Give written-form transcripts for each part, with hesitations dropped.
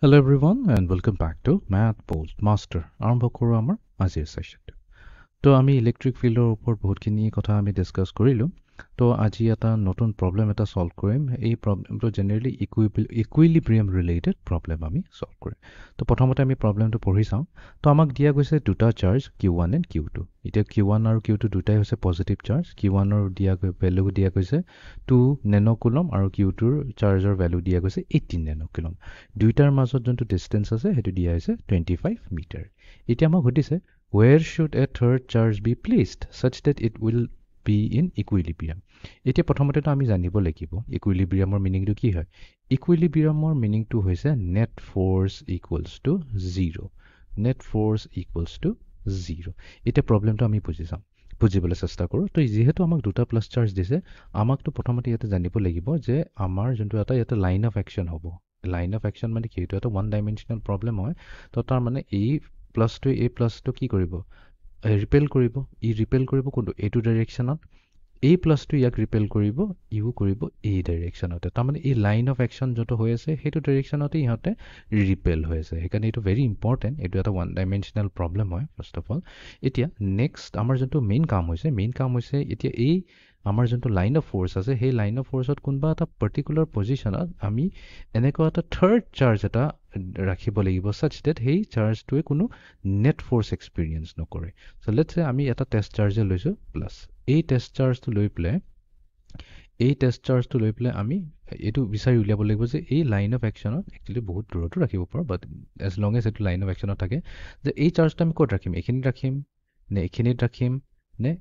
Hello everyone and welcome back to Math Postmaster. আৰম্ভ কৰোঁ আমাৰ আজিৰ সেশনটো। তো আমি ইলেক্ট্ৰিক ফিল্ডৰ ওপৰত বহুতখিনি কথা আমি ডিসকাস কৰিলোঁ। তো আজি এটা নতুন প্ৰবলেম এটা সলভ কৰিম। এই প্ৰবলেমটো জেনেৰেলি ইকুইলিব্ৰিয়াম ৰিলেটেড প্ৰবলেম আমি সলভ কৰিম। তো প্ৰথমতে আমি প্ৰবলেমটো পঢ়ি চাওঁ। তো আমাক দিয়া গৈছে দুটা চাৰ্জ Q1 and Q2। এতিয়া Q1 আৰু Q2 দুটাই হৈছে পজিটিভ চাৰ্জ। Q1 ৰ ভ্যালু দিয়া গৈছে 2 নেনোকুলম আৰু Q2 ৰ চাৰ্জৰ ভ্যালু দিয়া গৈছে 18 নেনোকুলম। দুইটাৰ মাজত যোনটো ডিসটেন্স আছে সেইটো দিয়া হৈছে 25 মিটাৰ। এতিয়া আমাক সুধিছে where should a third charge be placed such that it will be in equilibrium? এতিয়া প্ৰথমতেতো আমি জানিব লাগিব ইকুইলিব্ৰিয়ামৰ মিনিংটো কি হয়। ইকুইলিব্ৰিয়ামৰ মিনিংটো হৈছে net force equals to 0। Net force equals to 0। এতিয়া প্ৰবলেমটো আমি বুজিবলৈ চেষ্টা কৰোঁ। তো যিহেতু আমাক দুটা প্লাছ চাৰ্জ দিছে, আমাকতো প্ৰথমতে ইয়াতে জানিব লাগিব যে আমাৰ যোনটো এটা ইয়াতে লাইন অফ একশ্যন হ'ব। লাইন অফ একশ্যন মানে কি, এইটো এটা ওৱান ডাইমেনশ্যনেল প্ৰবলেম হয়। তো তাৰ মানে এই প্লাছটোৱে এই প্লাছটো কি কৰিব, ৰিপেল কৰিব। ই ৰিপেল কৰিব কোনটো, এইটো ডাইৰেকশ্যনত। এই প্লাছটো ইয়াক ৰিপেল কৰিব, ইও কৰিব এই ডাইৰেকশ্যনতে। তাৰমানে এই লাইন অফ একশ্যন যোনটো হৈ আছে সেইটো ডাইৰেকশ্যনতে ইহঁতে ৰিপেল হৈ আছে। সেইকাৰণে এইটো ভেৰি ইম্পৰ্টেণ্ট। এইটো এটা ওৱান ডাইমেনশ্যনেল প্ৰবলেম হয় ফাৰ্ষ্ট অফ অল। এতিয়া নেক্সট আমাৰ যোনটো মেইন কাম হৈছে এতিয়া এই আমাৰ যোনটো লাইন অফ ফ'ৰ্চ আছে সেই লাইন অফ ফ'ৰ্চত কোনোবা এটা পাৰ্টিকুলাৰ পজিশ্যনত আমি এনেকুৱা এটা থাৰ্ড চাৰ্জ এটা ৰাখিব লাগিব ছাচ ডেট সেই চাৰ্জটোৱে কোনো নেট ফ'ৰ্চ এক্সপিৰিয়েঞ্চ নকৰে। চ' লেটছ চে আমি এটা টেষ্ট চাৰ্জে লৈছোঁ প্লাছ। এই টেষ্ট চাৰ্জটো লৈ পেলাই আমি এইটো বিচাৰি উলিয়াব লাগিব যে এই লাইন অফ একশ্যনত একচুৱেলি বহুত দূৰতো ৰাখিব পাৰোঁ, বাট এজ লং এজ এইটো লাইন অফ একশ্যনত থাকে যে এই চাৰ্জটো আমি ক'ত ৰাখিম, এইখিনিত ৰাখিম নে এইখিনিত ৰাখিম নে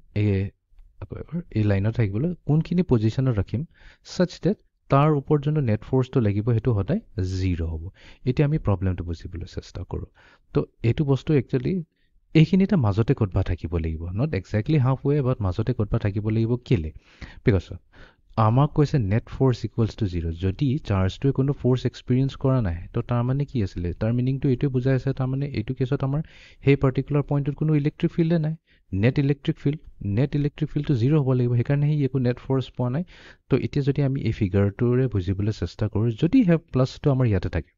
এই লাইনত থাকিবলৈ কোনখিনি পজিশ্যনত ৰাখিম ছাচ ডেট তাৰ ওপৰত যোনটো নেট ফ'ৰ্চটো লাগিব সেইটো সদায় 0 হ'ব। এতিয়া আমি প্ৰবলেমটো বুজিবলৈ চেষ্টা কৰোঁ। তো এইটো বস্তু একচুৱেলি এইখিনিতে মাজতে ক'তবা থাকিব লাগিব, নট এক্সেক্টলি হাফ ৱে, বাট মাজতে ক'তবা থাকিব লাগিব। কেলে? বিকজ আমাক কৈছে নেট ফ'ৰ্চ ইকুৱেলছ টু 0। যদি চাৰ্জটোৱে কোনো ফ'ৰ্চ এক্সপিৰিয়েঞ্চ কৰা নাই তো তাৰমানে কি আছিলে, তাৰ মিনিংটো এইটোৱে বুজাই আছে তাৰমানে এইটো কেছত আমাৰ সেই পাৰ্টিকুলাৰ পইণ্টত কোনো ইলেক্ট্ৰিক ফিল্ডে নাই। নেট ইলেক্ট্ৰিক ফিল্ডটো 0 হ'ব লাগিব, সেইকাৰণে সি একো নেট ফ'ৰ্চ পোৱা নাই। তো এতিয়া যদি আমি এই ফিগাৰটোৰে বুজিবলৈ চেষ্টা কৰোঁ, যদি প্লাছটো আমাৰ ইয়াতে থাকে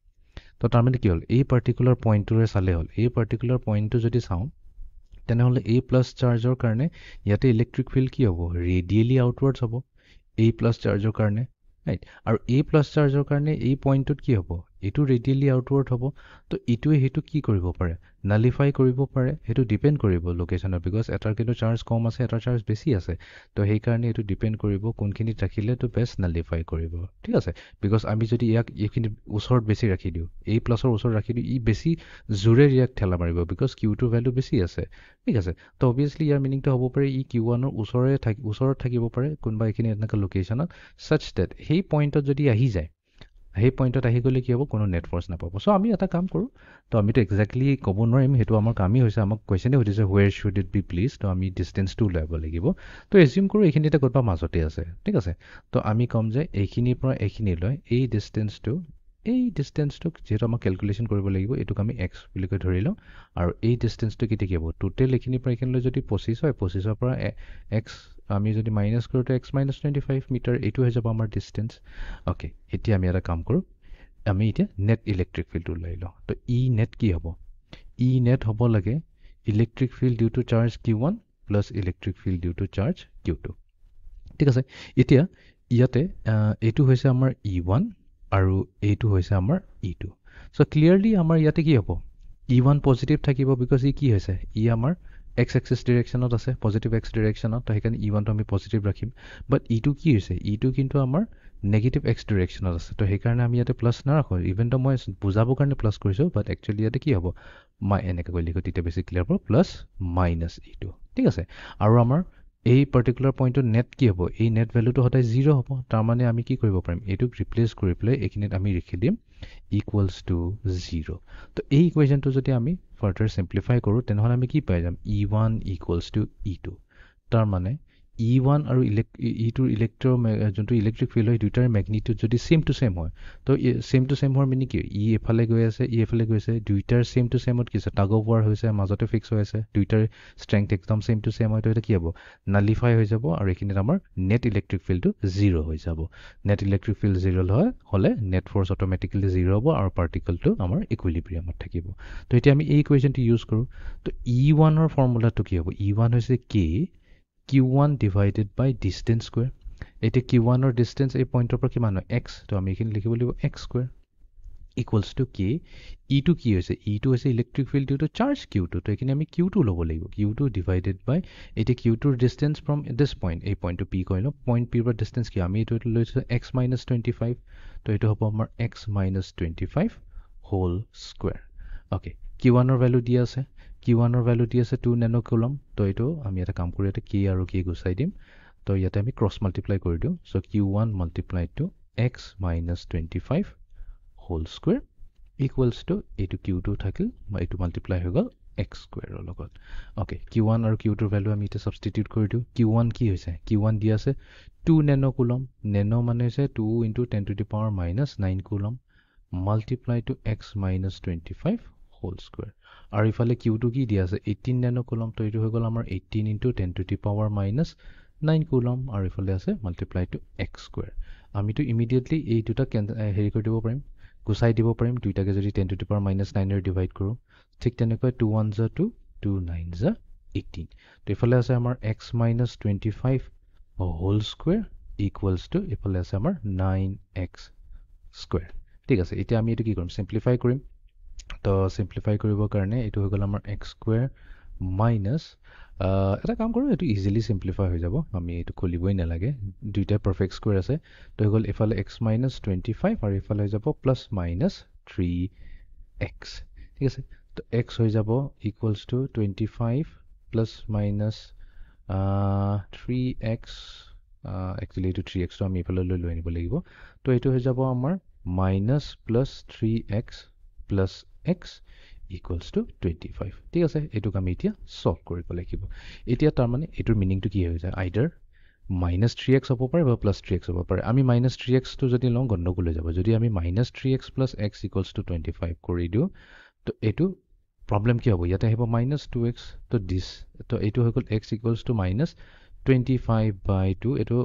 তো তাৰমানে কি হ'ল, এই পাৰ্টিকুলাৰ পইণ্টটোৰে চালে হ'ল। এই পাৰ্টিকুলাৰ পইণ্টটো যদি চাওঁ তেনেহ'লে এই প্লাছ চাৰ্জৰ কাৰণে ইয়াতে ইলেক্ট্ৰিক ফিল্ড কি হ'ব, ৰেডিয়েলি আউটৱাৰ্ডছ হ'ব এই প্লাছ চাৰ্জৰ কাৰণে, ৰাইট। আৰু এই প্লাছ চাৰ্জৰ কাৰণে এই পইণ্টটোত কি হ'ব, এইটো ৰেডিয়েলি আউটৱাৰ্ড হ'ব। তো ইটোৱে সেইটো কি কৰিব পাৰে, নালিফাই কৰিব পাৰে। সেইটো ডিপেণ্ড কৰিব লোকেশ্যনত, বিকজ এটাৰ কিন্তু চাৰ্জ কম আছে এটাৰ চাৰ্জ বেছি আছে। তো সেইকাৰণে এইটো ডিপেণ্ড কৰিব কোনখিনিত ৰাখিলে তো বেষ্ট নালিফাই কৰিব, ঠিক আছে। বিকজ আমি যদি ইয়াক এইখিনিত ওচৰত বেছি ৰাখি দিওঁ, এই প্লাছৰ ওচৰত ৰাখি দিওঁ, ই বেছি জোৰে ইয়াক ঠেলা মাৰিব বিকজ কিউটোৰ ভেলু বেছি আছে, ঠিক আছে। তো অবভিয়াছলি ইয়াৰ মিনিংটো হ'ব পাৰে ই Q1ৰ ওচৰত থাকিব পাৰে কোনোবা এইখিনি এনেকুৱা লোকেশ্যনত ছাচ ডেট সেই পইণ্টত যদি আহি যায়, সেই পইণ্টত আহি গ'লে কি হ'ব, কোনো নেট ফ'ৰ্চ নাপাব। চ' আমি এটা কাম কৰোঁ, তো আমিতো এক্সেক্টলি ক'ব নোৱাৰিম, সেইটো আমাৰ কামেই হৈছে। আমাক কুৱেশ্যনে সুধিছে ৱেৰ শ্বুড ইট বি প্লেচ, তো আমি ডিষ্টেঞ্চটো উলিয়াব লাগিব। তো এজিউম কৰোঁ এইখিনিতে ক'ৰবাত মাজতে আছে, ঠিক আছে। তো আমি ক'ম যে এইখিনিৰ পৰা এইখিনিলৈ এই ডিষ্টেঞ্চটোক যিহেতু আমাক কেলকুলেশ্যন কৰিব লাগিব, এইটোক আমি এক্স বুলি কৈ ধৰি লওঁ। আৰু এই ডিষ্টেঞ্চটো কেতিয়া কি হ'ব, টোটেল এইখিনিৰ পৰা এইখিনিলৈ যদি 25 হয়, 25ৰ পৰা এক্স আমি যদি মাইনাছ কৰোঁ তো এক্স মাইনাছ 25 মিটাৰ, এইটো হৈ যাব আমাৰ ডিষ্টেঞ্চ। অ'কে, এতিয়া আমি এটা কাম কৰোঁ, আমি এতিয়া নেট ইলেক্ট্ৰিক ফিল্ডটো ওলাই লওঁ। তো ই নেট কি হ'ব, ই নেট হ'ব লাগে electric field due to charge Q1 plus electric field due to charge Q2, ঠিক আছে। এতিয়া ইয়াতে এইটো হৈছে আমাৰ E1 আৰু এইটো হৈছে আমাৰ E2। চ' ক্লিয়াৰলি আমাৰ ইয়াতে কি হ'ব, E1 পজিটিভ থাকিব বিকজ ই কি হৈছে, ই আমাৰ এক্স এক্সিছ ডিৰেকশ্যনত আছে, পজিটিভ এক্স ডিৰেকশ্যনত। তো সেইকাৰণে E1টো আমি পজিটিভ ৰাখিম। বাট ইটো কি হৈছে, ইটো কিন্তু আমাৰ নেগেটিভ এক্স ডিৰেকশ্যনত আছে। তো সেইকাৰণে আমি ইয়াতে প্লাছ নাৰাখোঁ, ইভেন তো মই বুজাবৰ কাৰণে প্লাছ কৰিছোঁ, বাট একচুৱেলি ইয়াতে কি হ'ব, এনেকৈ কৰি লিখোঁ তেতিয়া বেছি ক্লিয়াৰ হ'ব, প্লাছ মাইনাছ ইটো, ঠিক আছে। আৰু আমাৰ এই পাৰ্টিকুলাৰ পইণ্টত নেট কি হ'ব, এই নেট ভেলুটো সদায় 0 হ'ব। তাৰমানে আমি কি কৰিব পাৰিম, এইটোক ৰিপ্লেচ কৰি পেলাই এইখিনিত আমি লিখি দিম ইকুৱেলছ টু 0। তো এই ইকুৱেশ্যনটো যদি আমি ফাৰ্ডাৰ চিম্প্লিফাই কৰোঁ তেনেহ'লে আমি কি পাই যাম, E1 ইকুৱেলছ টু E2। তাৰমানে E1 আৰু E2 যোনটো ইলেক্ট্ৰিক ফিল্ড হয় দুইটাৰ মেগনিটিউড যদি সেম টু সেম হয় তো সেম টু সেম হোৱাৰ মিনি কি এফালে গৈ আছে এফালে গৈ আছে দুইটাৰ সেম টু সেমত কি আছে টাগ অফ ৱাৰ হৈছে মাজতে ফিক্স হৈ আছে দুইটাৰ ষ্ট্ৰেংথ একদম সেম টু সেম হয় তো এটা কি হ'ব নালিফাই হৈ যাব আৰু এইখিনিত আমাৰ নেট ইলেক্ট্ৰিক ফিল্ডটো 0 হৈ যাব নেট ইলেক্ট্ৰিক ফিল্ড 0 হ'লে নেট ফ'ৰ্চ অট'মেটিকেলি 0 হ'ব আৰু পাৰ্টিকলটো আমাৰ ইকুইলিব্ৰিয়ামত থাকিব তো এতিয়া আমি এই ইকুৱেশ্যনটো ইউজ কৰোঁ তো E1ৰ ফৰ্মুলাটো কি হ'ব E1 হৈছে K Q1 divided by distance square. এতিয়া Q1 or distance এই পইণ্টৰ পৰা কিমান হয় x তো আমি এইখিনি লিখিব লাগিব x square equals to K E2 কি হৈছে E2 হৈছে electric field due to charge Q2 তো এইখিনি আমি Q2 ল'ব লাগিব Q2 divided by এতিয়া Q2ৰ distance from this point এই পইণ্টটো P কৈ লওঁ পইণ্ট P ৰ distance কি আমি এইটো লৈছোঁ x minus 25 তো এইটো হ'ব আমাৰ x minus 25 whole square okay Q1 ৰ ভ্যালু দিয়া আছে Q1 ৰ ভ্যালু দি আছে 2 ন্যানো কুলম তো এইটো আমি এটা কাম কৰি এটা K আৰু K গুচাই দিম তো ইয়াতে আমি ক্ৰছ মাল্টিপ্লাই কৰি দিওঁ so Q1 multiplied to x minus 25 whole square equals to এইটো Q2 থাকিল বা এইটো মাল্টিপ্লাই হৈ গ'ল x square ৰ লগত ওকে Q1 আৰু Q2 ৰ ভ্যালু আমি এটা সাবস্টিটিউট কৰি দিওঁ Q1 কি হৈছে Q1 দি আছে 2 ন্যানো কুলম ন্যানো মানে হৈছে 2 * 10 to the power minus 9 coulomb multiply to x minus 25 whole square আৰু ইফালে Q2 কি দিয়া আছে 18 ন্যানো কুলম তো এইটো হৈ গ'ল আমাৰ 18 * 10 to the power minus 9 coulomb আৰু ইফালে আছে multiply to x square আমিতো ইমিডিয়েটলি এই দুটা হেৰি কৰি দিব পাৰিম গুচাই দিব পাৰিম দুইটাকে যদি 10 to the power minus 9 ৰে ডিভাইড কৰো ঠিক তেনেকৈ 2 1 * 2 2 9 * 18 তো ইফালে আছে আমাৰ x minus 25 whole square equals to ইফালে আছে আমাৰ 9x square ঠিক আছে এতিয়া আমি এটো কি কৰিম সিম্পলিফাই কৰিম তো সিম্পলিফাই কৰিবৰ কাৰণে এটো হৈ গ'ল আমাৰ x square minus এটা কাম কৰো এটো ইজিলি সিম্পলিফাই হৈ যাব আমি এটো খুলিবই না লাগে দুইটা পারফেক্ট স্কয়ার আছে তো হৈ গ'ল এফালে x minus 25 আৰু এফালে হৈ যাব plus minus 3x ঠিক আছে তো x হৈ যাব equals to 25 plus minus 3x actually এটো 3x তো আমি এফালে লৈ আনিব লাগিব তো এটো হৈ যাব আমাৰ minus plus 3x plus x equals to 25 ঠিক আছে এটো আমি এতিয়া সলভ কৰিব লাগিব এতিয়া তাৰ মানে এটোৰ মিনিংটো কি হৈ যায় আইদাৰ minus 3x হ'ব পাৰে বা plus 3x হ'ব পাৰে আমি minus 3x টো যদি লওঁ গণ্ডগোল হৈ যাব যদি আমি minus 3x plus x equals to 25 কৰি দিও তো এটো প্ৰবলেম কি হ'ব ইয়াতে আহিব minus 2x তো দিস তো এটো হৈ গ'ল x equals to minus 25 by 2 এটো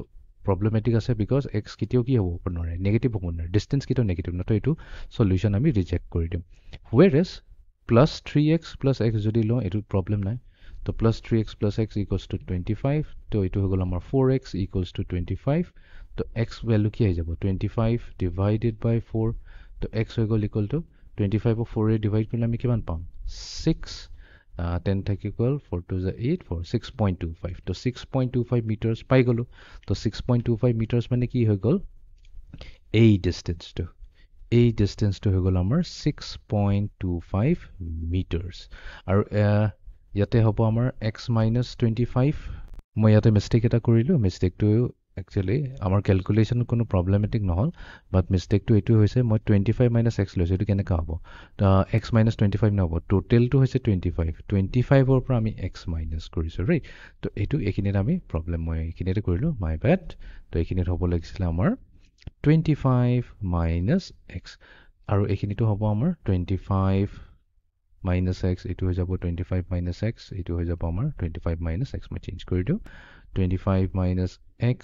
problematic আছে because x কিটিও কি হ'ব নৰে নেগেটিভ হ'ব নৰে ডিসটেন্স কিটো নেগেটিভ না তো এটো সলিউশন আমি ৰিজেক্ট কৰি দিম whereas plus 3x plus x যদি লওঁ এটো প্ৰবলেম নাই তো plus 3x plus x equals to 25 তো এটো হৈ গ'ল আমাৰ 4x equals to 25 তো x ভ্যালু কি হৈ যাব 25 divided by 4 তো x হৈ গ'ল equal to 25 ক 4 ৰে ডিভাইড কৰিলে আমি কিমান পাম 6 10 থাকি গ'ল 4 to the 8 4 6.25 তো 6.25 মিটাৰস পাই গলো তো 6.25 মিটাৰস মানে কি হৈ গ'ল এই ডিসটেন্স to হৈ গ'ল আমাৰ 6.25 মিটাৰস আৰু ইয়াতে হ'ব আমাৰ x minus 25 মই ইয়াতে মিস্টেক এটা কৰিলো মিস্টেকটো actually আমাৰ ক্যালকুলেশন কোনো প্ৰবলেমেটিক নহল বাট মিস্টেকটো এটো হৈছে মই 25 minus x লৈছো এটো কেনেকা হ'ব x minus 25 নহব টোটালটো হৈছে 25 ৰ পৰা আমি x minus কৰিছো ৰাইট তো এটো এখিনিত আমি প্ৰবলেম মই এখিনিতে কৰিলো মাই ব্যাড তো এখিনিত হ'ব লাগিছিল আমাৰ 25 minus x আৰু এখিনিটো হ'ব আমাৰ 25 minus x এটো হৈ যাব 25 minus x এটো হৈ যাব আমাৰ 25 minus x মই চেঞ্জ কৰি দিও 25 minus x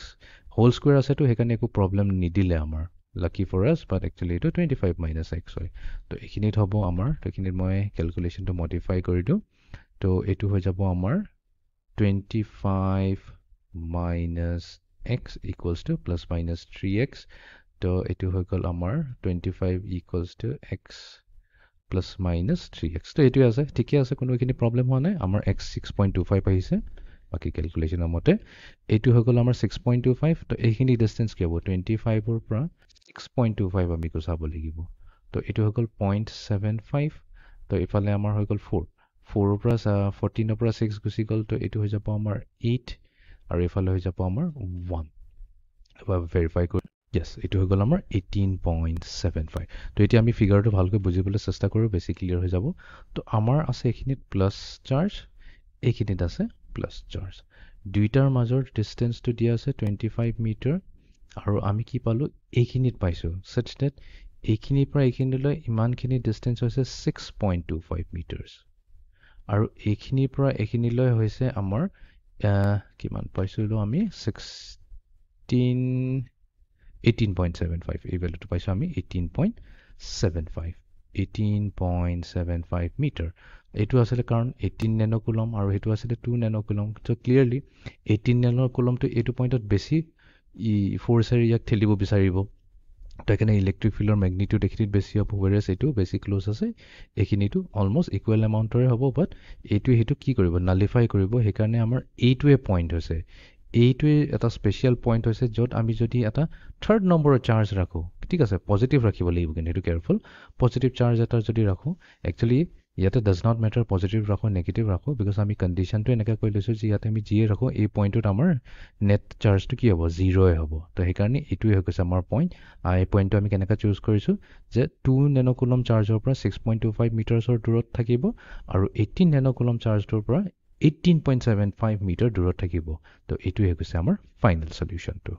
whole square আছে তো হেকানে একো প্ৰবলেম নিদিলে আমাৰ lucky for us but actually এটো 25 minus x হয় তো এখিনিত হ'ব আমাৰ তো এখিনিত মই ক্যালকুলেশনটো মডিফাই কৰি দিও তো এটো হৈ যাব আমাৰ 25 minus x equals to plus minus 3x তো এটো হৈ গ'ল আমাৰ 25 equals to x plus minus 3x তো এটো আছে ঠিকই আছে কোনো এখিনি প্ৰবলেম হোৱা নাই আমাৰ x 6.25 আহিছে বাকি ক্যালকুলেশনৰ মতে এটো হৈ গ'ল আমাৰ 6.25 তো এইখিনি ডিসটেন্স কি হ'ব 25 ৰ পৰা 6.25 আমি গুচাব লাগিব তো এটো হৈ গ'ল 0.75 তো ইফালে আমাৰ হৈ গ'ল 4 4 ৰ পৰা 14 ৰ পৰা 6 গুচি গ'ল তো এটো হৈ যাব আমাৰ 8 আৰু ইফালে হৈ যাব আমাৰ 1 এবাৰ ভেৰিফাই কৰি yes এটো হৈ গ'ল আমাৰ 18.75 তো এতিয়া আমি ফিগাৰটো ভালকৈ বুজিবলৈ চেষ্টা কৰো বেছি ক্লিয়াৰ হৈ যাব তো আমাৰ আছে এখিনিত প্লাস চাৰ্জ এইখিনিত আছে প্লাস চাৰ্জ দুইটাৰ মাজৰ ডিষ্টেঞ্চটো দিয়া আছে 25 মিটাৰ আৰু আমি কি পালোঁ এইখিনিত পাইছোঁ such that এইখিনিৰ পৰা এইখিনিলৈ ইমানখিনি ডিষ্টেঞ্চ হৈছে 6.25 মিটাৰ্ছ আৰু এইখিনিৰ পৰা এইখিনিলৈ হৈছে আমাৰ কিমান পাইছিলোঁ আমি 18.75 এই ভেলুটো পাইছোঁ আমি 18.75 মিটাৰ এইটো আছিলে কাৰণ 18 নেনো কুলম আৰু সেইটো আছিলে 2 নেনো কুলম চ' ক্লিয়াৰলি 18 নেনো কুলমটো এইটো পইণ্টত বেছি ফ'ৰ্চেৰে ইয়াক ঠেলিব বিচাৰিব তো সেইকাৰণে ইলেক্ট্ৰিক ফিল্ডৰ মেগনিটিউড এইখিনিত বেছি হ'ব ৱেৰাছ এইটো বেছি ক্ল'জ আছে এইখিনিতো অলমষ্ট ইকুৱেল এমাউণ্টৰে হ'ব বাট এইটোৱে সেইটো কি কৰিব নালিফাই কৰিব সেইকাৰণে আমাৰ এইটোৱে পইণ্ট হৈছে এইটোৱে এটা স্পেচিয়েল পইণ্ট হৈছে য'ত আমি যদি এটা থাৰ্ড নম্বৰৰ চাৰ্জ ৰাখোঁ ঠিক আছে পজিটিভ ৰাখিব লাগিব কিন্তু সেইটো কেয়াৰফুল পজিটিভ চাৰ্জ এটা যদি ৰাখোঁ একচুৱেলি ইয়াতে ডাজ নট মেটাৰ পজিটিভ ৰাখোঁ নেগেটিভ ৰাখোঁ বিকজ আমি কণ্ডিশ্যনটো এনেকৈ কৰি লৈছোঁ যে ইয়াতে আমি যিয়ে ৰাখোঁ এই পইণ্টটোত আমাৰ নেট চাৰ্জটো কি হ'ব জিৰ'ই হ'ব তো সেইকাৰণে এইটোৱে হৈ গৈছে আমাৰ পইণ্ট এই পইণ্টটো আমি কেনেকৈ চুজ কৰিছোঁ যে 2 নেনোকুলম চাৰ্জৰ পৰা 6.25 মিটাৰ্ছৰ দূৰত থাকিব আৰু 18 নেনোকুলম চাৰ্জটোৰ পৰা 18.75 মিটাৰ দূৰত থাকিব তো এইটোৱে হৈ গৈছে আমাৰ ফাইনেল চলিউশ্যনটো